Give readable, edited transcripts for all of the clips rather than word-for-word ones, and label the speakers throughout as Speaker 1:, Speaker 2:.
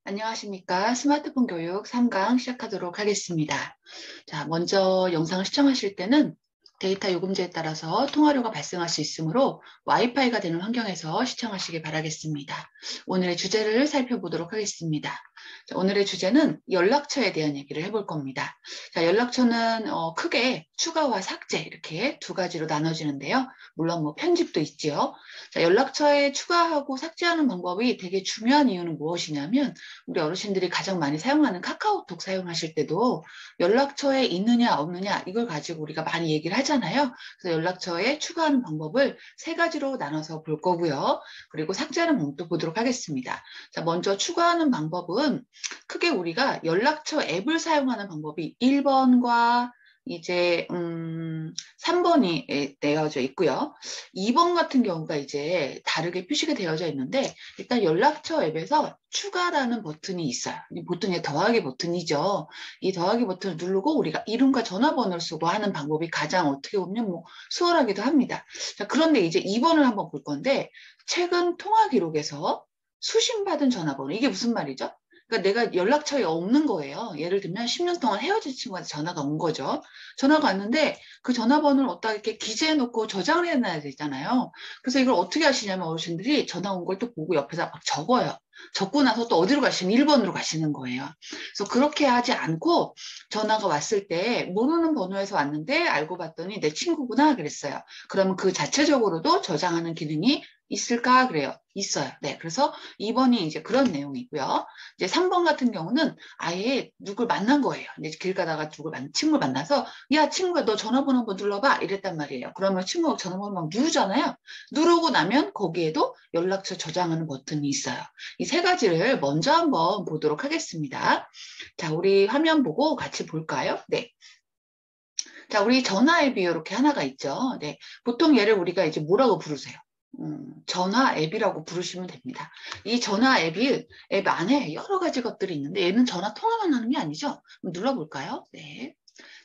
Speaker 1: 안녕하십니까. 스마트폰 교육 3강 시작하도록 하겠습니다. 자, 먼저 영상을 시청하실 때는 데이터 요금제에 따라서 통화료가 발생할 수 있으므로 와이파이가 되는 환경에서 시청하시기 바라겠습니다. 오늘의 주제를 살펴보도록 하겠습니다. 자, 오늘의 주제는 연락처에 대한 얘기를 해볼 겁니다. 자, 연락처는 크게 추가와 삭제 이렇게 두 가지로 나눠지는데요. 물론 편집도 있지요. 자, 연락처에 추가하고 삭제하는 방법이 되게 중요한 이유는 무엇이냐면 우리 어르신들이 가장 많이 사용하는 카카오톡 사용하실 때도 연락처에 있느냐 없느냐 이걸 가지고 우리가 많이 얘기를 하잖아요. 그래서 연락처에 추가하는 방법을 세 가지로 나눠서 볼 거고요. 그리고 삭제하는 방법도 보도록 하겠습니다. 자, 먼저 추가하는 방법은 크게 우리가 연락처 앱을 사용하는 방법이 1번과 이제 3번이 되어져 있고요. 2번 같은 경우가 이제 다르게 표시가 되어져 있는데 일단 연락처 앱에서 추가라는 버튼이 있어요. 보통 더하기 버튼이죠. 이 더하기 버튼을 누르고 우리가 이름과 전화번호를 쓰고 하는 방법이 가장 어떻게 보면 수월하기도 합니다. 자, 그런데 이제 2번을 한번 볼 건데 최근 통화 기록에서 수신받은 전화번호 이게 무슨 말이죠? 그러니까 내가 연락처에 없는 거예요. 예를 들면 10년 동안 헤어진 친구한테 전화가 온 거죠. 전화가 왔는데 그 전화번호를 어디다 이렇게 기재해놓고 저장을 해놔야 되잖아요. 그래서 이걸 어떻게 하시냐면 어르신들이 전화 온 걸 또 보고 옆에서 막 적어요. 적고 나서 또 어디로 가시면 1번으로 가시는 거예요. 그래서 그렇게 하지 않고 전화가 왔을 때 모르는 번호에서 왔는데 알고 봤더니 내 친구구나 그랬어요. 그러면 그 자체적으로도 저장하는 기능이 있을까? 그래요. 있어요. 네. 그래서 2번이 이제 그런 내용이고요. 이제 3번 같은 경우는 아예 누굴 만난 거예요. 이제 길 가다가 친구를 만나서 야, 친구야, 너 전화번호 한번 눌러봐. 이랬단 말이에요. 그러면 친구가 전화번호 막 누르잖아요. 누르고 나면 거기에도 연락처 저장하는 버튼이 있어요. 이 세 가지를 먼저 한번 보도록 하겠습니다. 자, 우리 화면 보고 같이 볼까요? 네. 자, 우리 전화 앱이 이렇게 하나가 있죠. 네. 보통 얘를 우리가 이제 뭐라고 부르세요? 전화 앱이라고 부르시면 됩니다. 이 전화 앱 안에 여러 가지 것들이 있는데 얘는 전화 통화만 하는 게 아니죠. 눌러볼까요? 네.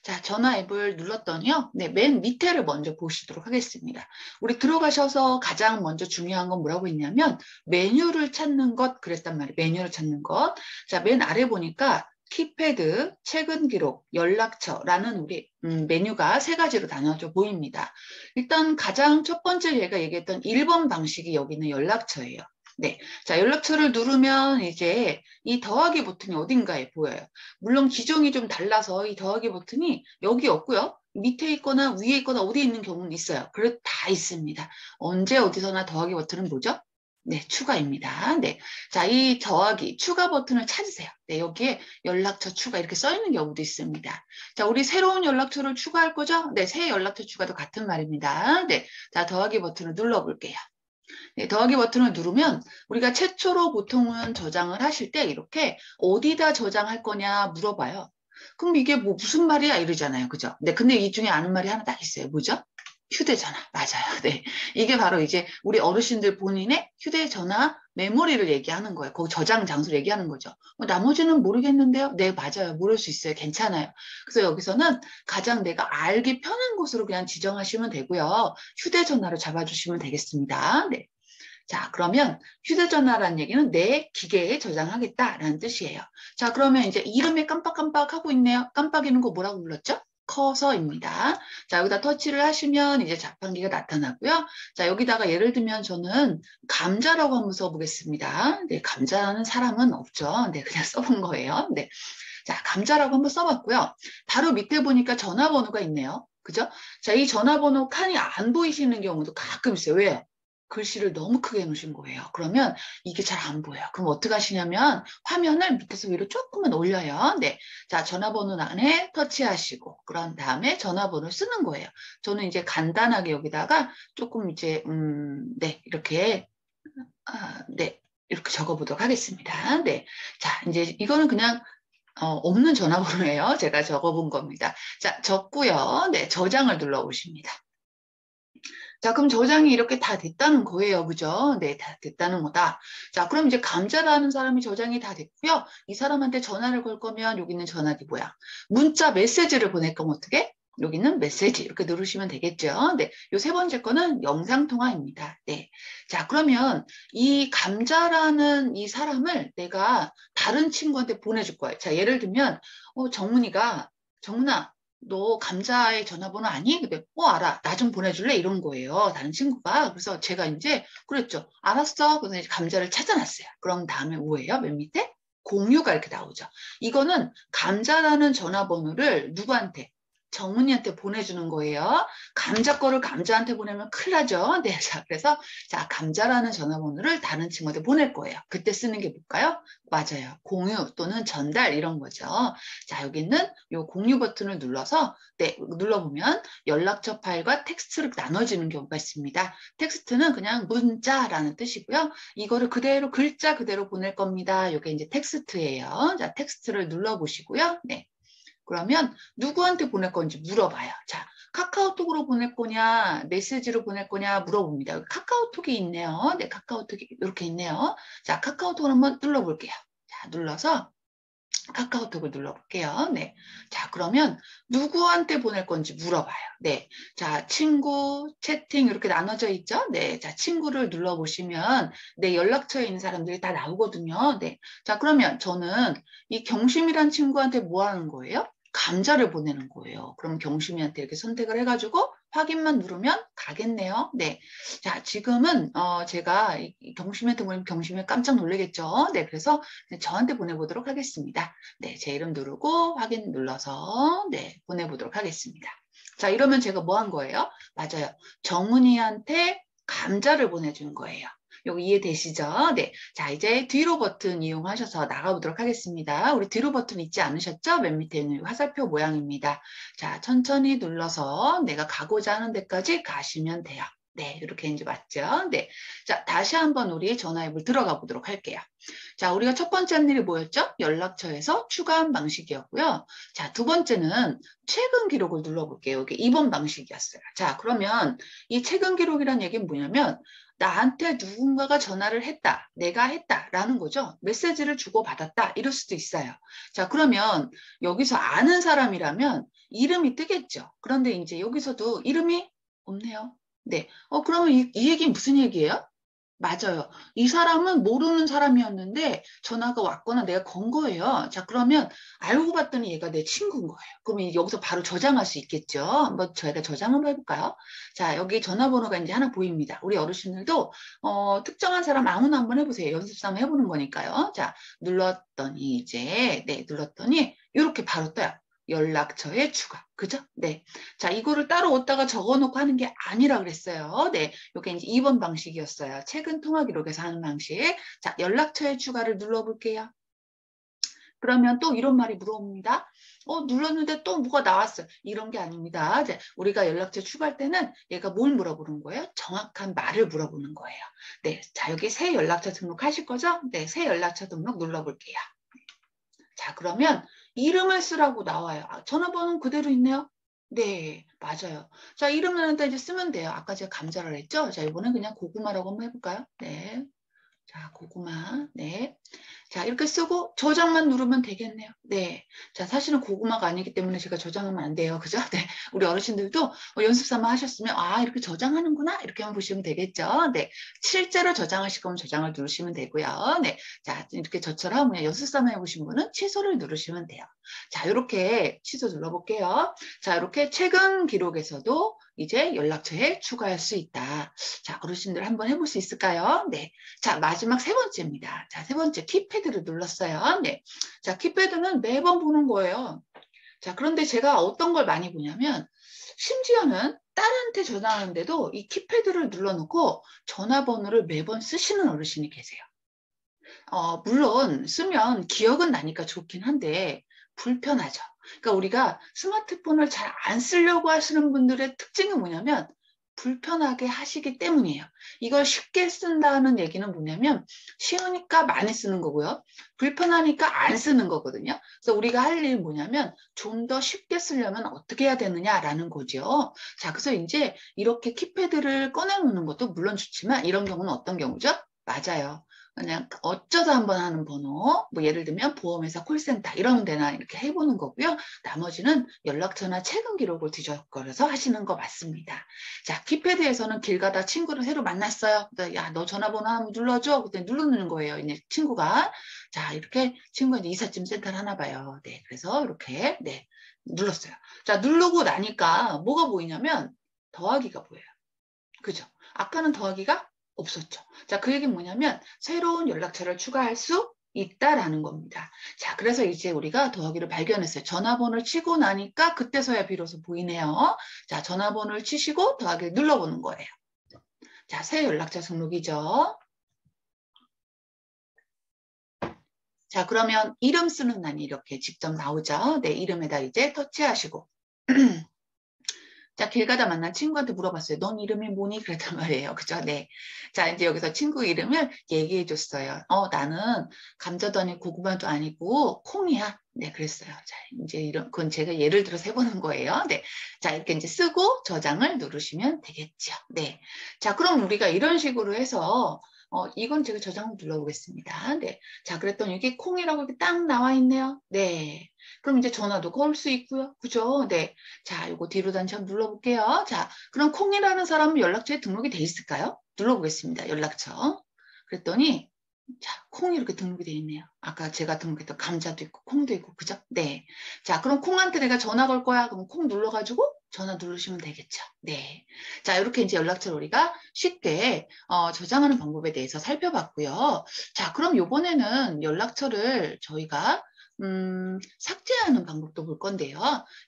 Speaker 1: 자, 전화 앱을 눌렀더니요. 네, 맨 밑에를 먼저 보시도록 하겠습니다. 우리 들어가셔서 가장 먼저 중요한 건 뭐라고 했냐면 메뉴를 찾는 것 그랬단 말이에요. 메뉴를 찾는 것. 자, 맨 아래 보니까 키패드, 최근 기록, 연락처라는 우리 메뉴가 세 가지로 나눠져 보입니다. 일단 가장 첫 번째 얘가 얘기했던 1번 방식이 여기는 연락처예요. 네. 자, 연락처를 누르면 이제 이 더하기 버튼이 어딘가에 보여요. 물론 기종이 좀 달라서 이 더하기 버튼이 여기 없고요. 밑에 있거나 위에 있거나 어디에 있는 경우는 있어요. 그래 다 있습니다. 언제 어디서나 더하기 버튼은 뭐죠? 네, 추가입니다. 네. 자, 이 더하기, 추가 버튼을 찾으세요. 네, 여기에 연락처 추가 이렇게 써 있는 경우도 있습니다. 자, 우리 새로운 연락처를 추가할 거죠? 네, 새 연락처 추가도 같은 말입니다. 네. 자, 더하기 버튼을 눌러볼게요. 네, 더하기 버튼을 누르면 우리가 최초로 보통은 저장을 하실 때 이렇게 어디다 저장할 거냐 물어봐요. 그럼 이게 무슨 말이야 이러잖아요. 그죠? 네, 근데 이 중에 아는 말이 하나 딱 있어요. 뭐죠? 휴대전화. 맞아요. 네. 이게 바로 이제 우리 어르신들 본인의 휴대전화 메모리를 얘기하는 거예요. 거기 저장 장소를 얘기하는 거죠. 나머지는 모르겠는데요. 네, 맞아요. 모를 수 있어요. 괜찮아요. 그래서 여기서는 가장 내가 알기 편한 곳으로 그냥 지정하시면 되고요. 휴대전화로 잡아주시면 되겠습니다. 네. 자, 그러면 휴대전화라는 얘기는 내 기계에 저장하겠다라는 뜻이에요. 자, 그러면 이제 이름이 깜빡깜빡 하고 있네요. 깜빡이는 거 뭐라고 불렀죠? 커서입니다. 자, 여기다 터치를 하시면 이제 자판기가 나타나고요. 자, 여기다가 예를 들면 저는 감자라고 한번 써보겠습니다. 네, 감자는 사람은 없죠. 네, 그냥 써본 거예요. 네. 자, 감자라고 한번 써봤고요. 바로 밑에 보니까 전화번호가 있네요. 그죠? 자, 이 전화번호 칸이 안 보이시는 경우도 가끔 있어요. 왜요? 글씨를 너무 크게 해놓으신 거예요. 그러면 이게 잘 안 보여요. 그럼 어떻게 하시냐면 화면을 밑에서 위로 조금만 올려요. 네. 자, 전화번호 안에 터치하시고 그런 다음에 전화번호를 쓰는 거예요. 저는 이제 간단하게 여기다가 조금 이제 네, 이렇게 네. 이렇게 적어보도록 하겠습니다. 네. 자, 이제 이거는 그냥 없는 전화번호예요. 제가 적어본 겁니다. 자, 적고요. 네, 저장을 눌러보십니다. 자, 그럼 저장이 이렇게 다 됐다는 거예요. 그죠? 네, 다 됐다는 거다. 자, 그럼 이제 감자라는 사람이 저장이 다 됐고요. 이 사람한테 전화를 걸 거면 여기 있는 전화기 뭐야? 문자 메시지를 보낼 거면 어떻게? 여기는 메시지 이렇게 누르시면 되겠죠. 네, 요 세 번째 거는 영상통화입니다. 네, 자 그러면 이 감자라는 이 사람을 내가 다른 친구한테 보내줄 거예요. 자 예를 들면 정문아 너 감자의 전화번호 아니? 근데 알아. 나 좀 보내줄래? 이런 거예요. 다른 친구가. 그래서 제가 이제 그랬죠. 알았어. 그래서 이제 감자를 찾아놨어요. 그럼 다음에 뭐예요? 맨 밑에 공유가 이렇게 나오죠. 이거는 감자라는 전화번호를 누구한테? 정은이한테 보내주는 거예요. 감자 거를 감자한테 보내면 큰일 나죠. 네, 자, 그래서 자 감자라는 전화번호를 다른 친구한테 보낼 거예요. 그때 쓰는 게 뭘까요? 맞아요. 공유 또는 전달 이런 거죠. 자, 여기는 이 공유 버튼을 눌러서 네, 눌러보면 연락처 파일과 텍스트로 나눠지는 경우가 있습니다. 텍스트는 그냥 문자라는 뜻이고요. 이거를 그대로 글자 그대로 보낼 겁니다. 이게 이제 텍스트예요. 자, 텍스트를 눌러보시고요. 네. 그러면 누구한테 보낼 건지 물어봐요. 자, 카카오톡으로 보낼 거냐, 메시지로 보낼 거냐 물어봅니다. 여기 카카오톡이 있네요. 네, 카카오톡이 이렇게 있네요. 자, 카카오톡을 한번 눌러볼게요. 자, 눌러서 카카오톡을 눌러볼게요. 네. 자, 그러면 누구한테 보낼 건지 물어봐요. 네. 자, 친구, 채팅 이렇게 나눠져 있죠? 네. 자, 친구를 눌러보시면 내 연락처에 있는 사람들이 다 나오거든요. 네. 자, 그러면 저는 이 경심이란 친구한테 뭐 하는 거예요? 감자를 보내는 거예요. 그럼 경심이한테 이렇게 선택을 해가지고 확인만 누르면 가겠네요. 네. 자, 지금은 제가 경심이한테 보내면 경심이 깜짝 놀라겠죠. 네. 그래서 저한테 보내보도록 하겠습니다. 네, 제 이름 누르고 확인 눌러서 네, 보내보도록 하겠습니다. 자, 이러면 제가 뭐 한 거예요? 맞아요. 정은이한테 감자를 보내준 거예요. 여기 이해되시죠? 네. 자, 이제 뒤로 버튼 이용하셔서 나가보도록 하겠습니다. 우리 뒤로 버튼 있지 않으셨죠? 맨 밑에 있는 화살표 모양입니다. 자, 천천히 눌러서 내가 가고자 하는 데까지 가시면 돼요. 네, 이렇게 이제 맞죠? 네. 자, 다시 한번 우리 전화 앱을 들어가 보도록 할게요. 자, 우리가 첫 번째 한 일이 뭐였죠? 연락처에서 추가한 방식이었고요. 자, 두 번째는 최근 기록을 눌러볼게요. 이게 2번 방식이었어요. 자, 그러면 이 최근 기록이란 얘기는 뭐냐면 나한테 누군가가 전화를 했다, 내가 했다라는 거죠. 메시지를 주고받았다, 이럴 수도 있어요. 자, 그러면 여기서 아는 사람이라면 이름이 뜨겠죠. 그런데 이제 여기서도 이름이 없네요. 네. 그러면 이 얘기는 무슨 얘기예요? 맞아요. 이 사람은 모르는 사람이었는데 전화가 왔거나 내가 건 거예요. 자, 그러면 알고 봤더니 얘가 내 친구인 거예요. 그러면 여기서 바로 저장할 수 있겠죠. 한번 저희가 저장 한번 해볼까요? 자, 여기 전화번호가 이제 하나 보입니다. 우리 어르신들도 특정한 사람 아무나 한번 해보세요. 연습 삼아 해보는 거니까요. 자, 눌렀더니 이제 네, 눌렀더니 이렇게 바로 떠요. 연락처에 추가. 그죠? 네. 자, 이거를 따로 어디다가 적어놓고 하는 게 아니라 그랬어요. 네. 이게 이제 2번 방식이었어요. 최근 통화 기록에서 하는 방식. 자, 연락처에 추가를 눌러볼게요. 그러면 또 이런 말이 물어봅니다. 눌렀는데 또 뭐가 나왔어요. 이런 게 아닙니다. 이제 우리가 연락처 추가할 때는 얘가 뭘 물어보는 거예요? 정확한 말을 물어보는 거예요. 네. 자, 여기 새 연락처 등록하실 거죠? 네. 새 연락처 등록 눌러볼게요. 자, 그러면 이름을 쓰라고 나와요. 전화번호는 그대로 있네요. 네, 맞아요. 자, 이름을 이제 쓰면 돼요. 아까 제가 감자를 했죠? 자, 이번엔 그냥 고구마라고 한번 해볼까요? 네. 자, 고구마. 네. 자, 이렇게 쓰고 저장만 누르면 되겠네요. 네. 자, 사실은 고구마가 아니기 때문에 제가 저장하면 안 돼요. 그죠? 네. 우리 어르신들도 연습 삼아 하셨으면, 이렇게 저장하는구나. 이렇게 한번 보시면 되겠죠? 네. 실제로 저장하실 거면 저장을 누르시면 되고요. 네. 자, 이렇게 저처럼 그냥 연습 삼아 해보신 분은 취소를 누르시면 돼요. 자, 이렇게 취소 눌러볼게요. 자, 이렇게 최근 기록에서도 이제 연락처에 추가할 수 있다. 자, 어르신들 한번 해볼 수 있을까요? 네. 자, 마지막 세 번째입니다. 자, 세 번째 키패드를 눌렀어요. 네. 자, 키패드는 매번 보는 거예요. 자, 그런데 제가 어떤 걸 많이 보냐면 심지어는 딸한테 전화하는데도 이 키패드를 눌러놓고 전화번호를 매번 쓰시는 어르신이 계세요. 물론 쓰면 기억은 나니까 좋긴 한데 불편하죠. 그러니까 우리가 스마트폰을 잘 안 쓰려고 하시는 분들의 특징은 뭐냐면 불편하게 하시기 때문이에요. 이걸 쉽게 쓴다는 얘기는 뭐냐면 쉬우니까 많이 쓰는 거고요. 불편하니까 안 쓰는 거거든요. 그래서 우리가 할 일은 뭐냐면 좀 더 쉽게 쓰려면 어떻게 해야 되느냐라는 거죠. 자, 그래서 이제 이렇게 키패드를 꺼내놓는 것도 물론 좋지만 이런 경우는 어떤 경우죠? 맞아요. 그냥 어쩌다 한번 하는 번호, 뭐 예를 들면 보험회사 콜센터 이런 데나 이렇게 해보는 거고요. 나머지는 연락처나 최근 기록을 뒤적거려서 하시는 거 맞습니다. 자, 키패드에서는 길 가다 친구를 새로 만났어요. 야, 너 전화번호 한번 눌러줘. 그때 누르는 거예요. 이제 친구가. 자, 이렇게 친구가 이삿짐 센터를 하나 봐요. 네, 그래서 이렇게 네 눌렀어요. 자, 누르고 나니까 뭐가 보이냐면 더하기가 보여요. 그죠? 아까는 더하기가 없었죠. 자, 그 얘기는 뭐냐면 새로운 연락처를 추가할 수 있다라는 겁니다. 자, 그래서 이제 우리가 더하기를 발견했어요. 전화번호를 치고 나니까 그때서야 비로소 보이네요. 자, 전화번호를 치시고 더하기를 눌러보는 거예요. 자, 새 연락처 등록이죠. 자, 그러면 이름 쓰는 난이 이렇게 직접 나오죠. 네, 이름에다 이제 터치하시고 자, 길 가다 만난 친구한테 물어봤어요. 넌 이름이 뭐니? 그랬단 말이에요. 그죠? 네. 자, 이제 여기서 친구 이름을 얘기해 줬어요. 나는 감자도 아니고 고구마도 아니고 콩이야. 네, 그랬어요. 자, 이제 이런, 그건 제가 예를 들어서 해보는 거예요. 네. 자, 이렇게 이제 쓰고 저장을 누르시면 되겠죠. 네. 자, 그럼 우리가 이런 식으로 해서 이건 제가 저장을 눌러보겠습니다. 네. 자, 그랬더니 이게 콩이라고 이렇게 딱 나와 있네요. 네. 그럼 이제 전화도 걸 수 있고요. 그죠? 네. 자, 이거 뒤로 단지 한번 눌러볼게요. 자, 그럼 콩이라는 사람은 연락처에 등록이 돼 있을까요? 눌러보겠습니다. 연락처. 그랬더니 자, 콩이 이렇게 등록이 돼 있네요. 아까 제가 등록했던 감자도 있고 콩도 있고 그죠? 네. 자, 그럼 콩한테 내가 전화 걸 거야. 그럼 콩 눌러가지고 전화 누르시면 되겠죠. 네. 자, 이렇게 이제 연락처를 우리가 쉽게 저장하는 방법에 대해서 살펴봤고요. 자, 그럼 이번에는 연락처를 저희가 삭제하는 방법도 볼 건데요.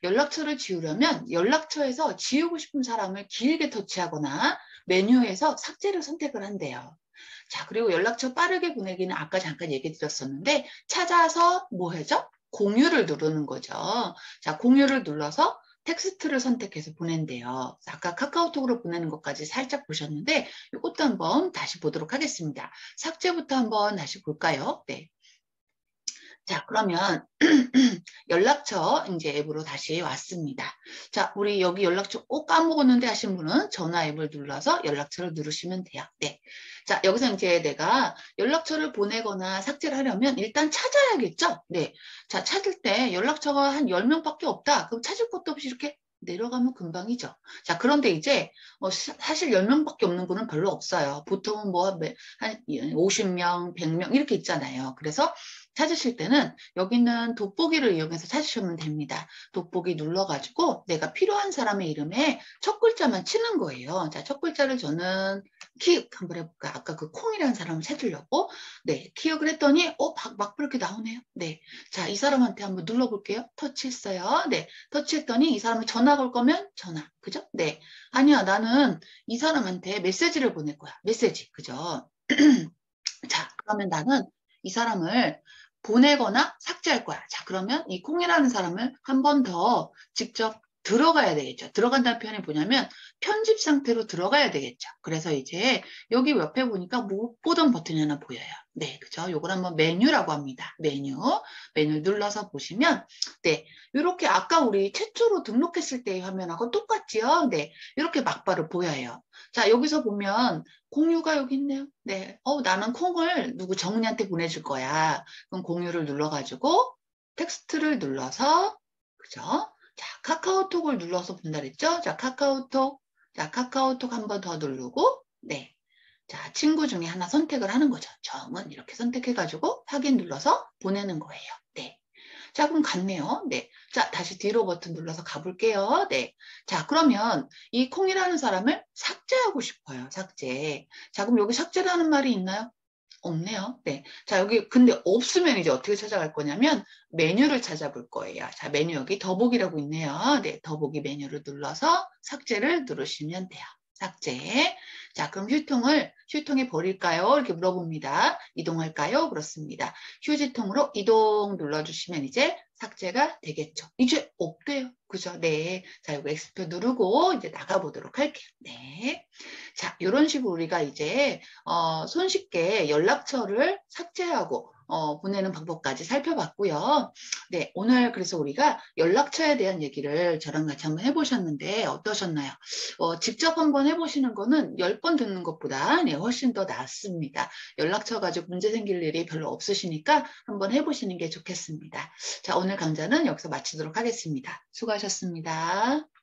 Speaker 1: 연락처를 지우려면 연락처에서 지우고 싶은 사람을 길게 터치하거나 메뉴에서 삭제를 선택을 한대요. 자, 그리고 연락처 빠르게 보내기는 아까 잠깐 얘기 드렸었는데 찾아서 뭐 하죠? 공유를 누르는 거죠. 자, 공유를 눌러서 텍스트를 선택해서 보낸대요. 아까 카카오톡으로 보내는 것까지 살짝 보셨는데 이것도 한번 다시 보도록 하겠습니다. 삭제부터 한번 다시 볼까요? 네. 자, 그러면 연락처 이제 앱으로 다시 왔습니다. 자, 우리 여기 연락처 꼭 까먹었는데 하신 분은 전화 앱을 눌러서 연락처를 누르시면 돼요. 네. 자, 여기서 이제 내가 연락처를 보내거나 삭제를 하려면 일단 찾아야겠죠? 네. 자, 찾을 때 연락처가 한 10명밖에 없다. 그럼 찾을 것도 없이 이렇게 내려가면 금방이죠. 자, 그런데 이제 사실 10명밖에 없는 분은 별로 없어요. 보통은 뭐 한 50명, 100명 이렇게 있잖아요. 그래서 찾으실 때는 여기 있는 돋보기를 이용해서 찾으시면 됩니다. 돋보기 눌러가지고 내가 필요한 사람의 이름에 첫 글자만 치는 거예요. 자, 첫 글자를 저는 키읔 한번 해볼까? 아까 그 콩이라는 사람을 찾으려고 네, 키읔을 했더니 막 그렇게 나오네요. 네, 자, 이 사람한테 한번 눌러볼게요. 터치했어요. 네, 터치했더니 이 사람을 전화 걸 거면 전화, 그죠? 네, 아니야, 나는 이 사람한테 메시지를 보낼 거야. 메시지, 그죠? 자, 그러면 나는 이 사람을 보내거나 삭제할 거야. 자, 그러면 이 콩이라는 사람을 한 번 더 직접 들어가야 되겠죠. 들어간다는 표현이 뭐냐면 편집 상태로 들어가야 되겠죠. 그래서 이제 여기 옆에 보니까 못 보던 버튼이 하나 보여요. 네, 그죠? 요걸 한번 메뉴라고 합니다. 메뉴 눌러서 보시면 네, 이렇게 아까 우리 최초로 등록했을 때의 화면하고 똑같지요? 네, 이렇게 막바로 보여요. 자, 여기서 보면 공유가 여기 있네요. 네. 나는 콩을 누구 정은이한테 보내줄 거야. 그럼 공유를 눌러가지고 텍스트를 눌러서, 그죠? 자, 카카오톡을 눌러서 본다 그랬죠? 자, 카카오톡. 자, 카카오톡 한 번 더 누르고, 네. 자, 친구 중에 하나 선택을 하는 거죠. 정은 이렇게 선택해가지고 확인 눌러서 보내는 거예요. 네. 자, 그럼 갔네요. 네. 자, 다시 뒤로 버튼 눌러서 가볼게요. 네. 자, 그러면 이 콩이라는 사람을 삭제하고 싶어요. 삭제. 자, 그럼 여기 삭제라는 말이 있나요? 없네요. 네. 자, 여기 근데 없으면 이제 어떻게 찾아갈 거냐면 메뉴를 찾아볼 거예요. 자, 메뉴 여기 더보기라고 있네요. 네, 더보기 메뉴를 눌러서 삭제를 누르시면 돼요. 삭제. 자, 그럼 휴통에 버릴까요? 이렇게 물어봅니다. 이동할까요? 그렇습니다. 휴지통으로 이동 눌러주시면 이제 삭제가 되겠죠. 이제 없대요. 그죠? 네. 자, 이거 X표 누르고 이제 나가보도록 할게요. 네. 자, 이런 식으로 우리가 이제 손쉽게 연락처를 삭제하고 보내는 방법까지 살펴봤고요. 네, 오늘 그래서 우리가 연락처에 대한 얘기를 저랑 같이 한번 해보셨는데 어떠셨나요? 직접 한번 해보시는 거는 10번 듣는 것보다 네, 훨씬 더 낫습니다. 연락처 가지고 문제 생길 일이 별로 없으시니까 한번 해보시는 게 좋겠습니다. 자, 오늘 강좌는 여기서 마치도록 하겠습니다. 수고하셨습니다.